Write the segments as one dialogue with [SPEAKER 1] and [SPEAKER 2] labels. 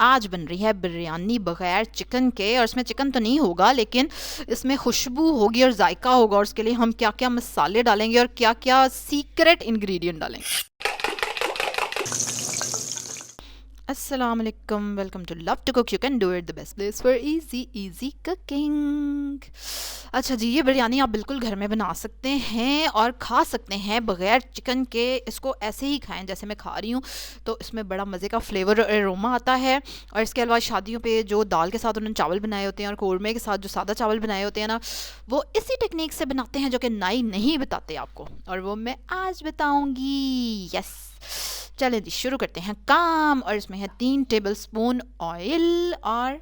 [SPEAKER 1] आज बन रही है बिरयानी बगैर चिकन के, और इसमें चिकन तो नहीं होगा लेकिन इसमें खुशबू होगी और जायका होगा, और उसके लिए हम क्या क्या मसाले डालेंगे और क्या क्या सीक्रेट इंग्रेडिएंट डालेंगे। अस्सलाम वालेकुम, welcome to love to cook, you can do it, the best place for easy cooking. अच्छा जी, ये बिरयानी आप बिल्कुल घर में बना सकते हैं और खा सकते हैं बग़ैर चिकन के। इसको ऐसे ही खाएं जैसे मैं खा रही हूँ, तो इसमें बड़ा मज़े का फ्लेवर और एरोमा आता है। और इसके अलावा शादियों पे जो दाल के साथ उन्होंने चावल बनाए होते हैं और कौरमे के साथ जो सादा चावल बनाए होते हैं ना, वो इसी टेक्निक से बनाते हैं जो कि नाई नहीं बताते आपको, और वो मैं आज बताऊँगी। यस, चलें जी शुरू करते हैं काम। और इसमें है 3 टेबल स्पून ऑयल और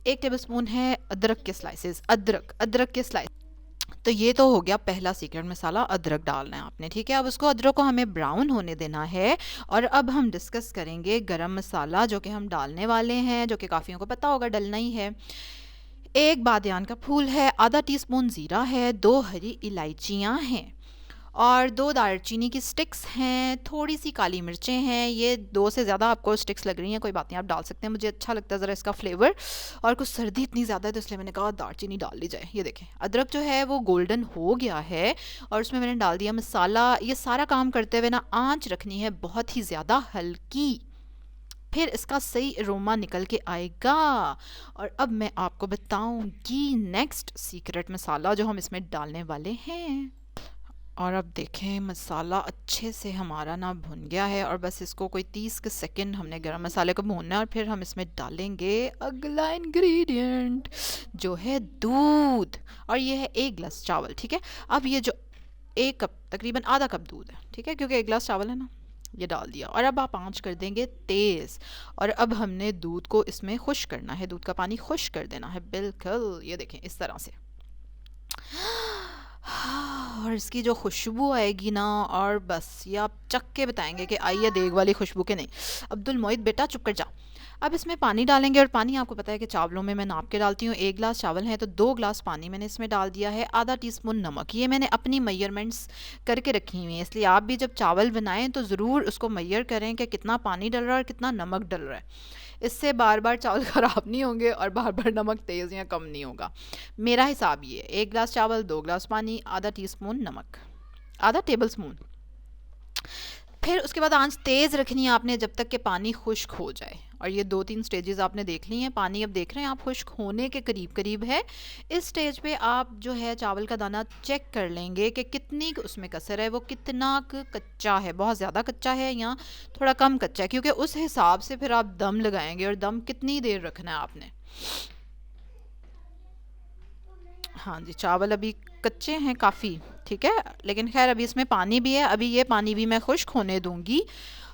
[SPEAKER 1] 1 टेबल स्पून है अदरक के स्लाइसेस, अदरक के स्लाइस। तो ये तो हो गया पहला सीक्रेट मसाला, अदरक डालना है आपने, ठीक है। अब उसको अदरक को हमें ब्राउन होने देना है। और अब हम डिस्कस करेंगे गरम मसाला जो कि हम डालने वाले हैं, जो कि काफ़ियों को पता होगा, डलना ही है। 1 बादियान का फूल है, आधा टीस्पून ज़ीरा है, 2 हरी इलायचियाँ हैं और 2 दालचीनी की स्टिक्स हैं, थोड़ी सी काली मिर्चें हैं। ये 2 से ज़्यादा आपको स्टिक्स लग रही हैं, कोई बात नहीं, आप डाल सकते हैं, मुझे अच्छा लगता है ज़रा इसका फ्लेवर। और कुछ सर्दी इतनी ज़्यादा है तो इसलिए मैंने कहा दालचीनी डाल ली जाए। ये देखें, अदरक जो है वो गोल्डन हो गया है और उसमें मैंने डाल दिया मसाला। ये सारा काम करते हुए ना आँच रखनी है बहुत ही ज़्यादा हल्की, फिर इसका सही अरोमा निकल के आएगा। और अब मैं आपको बताऊंगी नेक्स्ट सीक्रेट मसाला जो हम इसमें डालने वाले हैं। और अब देखें, मसाला अच्छे से हमारा ना भुन गया है और बस इसको कोई 30 के सेकंड हमने गरम मसाले को भूनना है। और फिर हम इसमें डालेंगे अगला इंग्रेडिएंट जो है दूध, और ये है 1 गिलास चावल, ठीक है। अब ये जो 1 कप, तकरीबन आधा कप दूध है, ठीक है, क्योंकि 1 गिलास चावल है ना, ये डाल दिया। और अब आप आंच कर देंगे तेज़। और अब हमने दूध को इसमें खुश करना है, दूध का पानी खुश कर देना है, बिल्कुल ये देखें इस तरह से। और इसकी जो खुशबू आएगी ना, और बस ये आप चख के बताएंगे कि आई है देग वाली खुशबू के नहीं। अब्दुल मोहित बेटा चुप कर जा। अब इसमें पानी डालेंगे, और पानी आपको पता है कि चावलों में मैं नाप के डालती हूँ। 1 गिलास चावल है तो 2 गिलास पानी मैंने इसमें डाल दिया है। आधा टीस्पून नमक, ये मैंने अपनी मेजरमेंट्स करके रखी हुई हैं, इसलिए आप भी जब चावल बनाएं तो ज़रूर उसको मेजर करें कि कितना पानी डल रहा है और कितना नमक डल रहा है। इससे बार बार चावल ख़राब नहीं होंगे और बार बार नमक तेज़ या कम नहीं होगा। मेरा हिसाब ये है, 1 गिलास चावल, 2 गिलास पानी, आधा टीस्पून नमक, आधा टेबल स्पून। फिर उसके बाद आंच तेज़ रखनी है आपने जब तक कि पानी खुश्क हो जाए। और ये 2-3 स्टेजेस आपने देख ली हैं। पानी अब देख रहे हैं आप खुश्क होने के करीब करीब है। इस स्टेज पे आप जो है चावल का दाना चेक कर लेंगे कि कितनी उसमें कसर है, वो कितना कच्चा है, बहुत ज़्यादा कच्चा है या थोड़ा कम कच्चा है, क्योंकि उस हिसाब से फिर आप दम लगाएंगे। और दम कितनी देर रखना है आपने। हाँ जी, चावल अभी कच्चे हैं काफ़ी, ठीक है, लेकिन खैर अभी इसमें पानी भी है, अभी ये पानी भी मैं खुश्क होने दूंगी।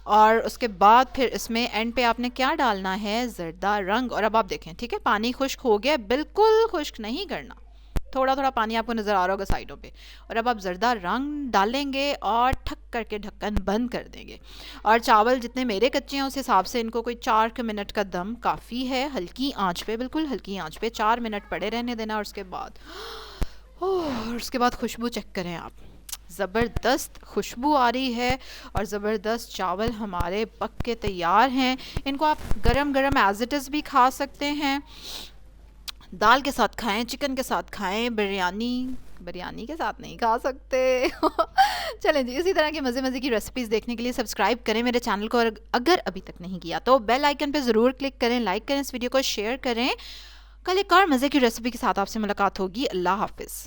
[SPEAKER 1] और उसके बाद फिर इसमें एंड पे आपने क्या डालना है, ज़रदा रंग। और अब आप देखें, ठीक है, पानी खुश्क हो गया, बिल्कुल खुश्क नहीं करना, थोड़ा थोड़ा पानी आपको नज़र आ रहा होगा साइडों पे। और अब आप ज़रदा रंग डालेंगे और ठक करके ढक्कन बंद कर देंगे। और चावल जितने मेरे कच्चे हैं उस हिसाब से इनको कोई 4 मिनट का दम काफ़ी है, हल्की आंच पे, बिल्कुल हल्की आंच पे 4 मिनट पड़े रहने देना। और उसके बाद खुशबू चेक करें आप, ज़बरदस्त खुशबू आ रही है और ज़बरदस्त चावल हमारे पक के तैयार हैं। इनको आप गरम गरम एज इट इज़ भी खा सकते हैं, दाल के साथ खाएं, चिकन के साथ खाएं, बिरयानी के साथ नहीं खा सकते। चलें जी, इसी तरह की मज़े की रेसिपीज़ देखने के लिए सब्सक्राइब करें मेरे चैनल को, और अगर अभी तक नहीं किया तो बेल आइकन पे ज़रूर क्लिक करें, लाइक करें, इस वीडियो को शेयर करें। कल एक और मज़े की रेसिपी के साथ आपसे मुलाकात होगी। अल्लाह हाफिज़।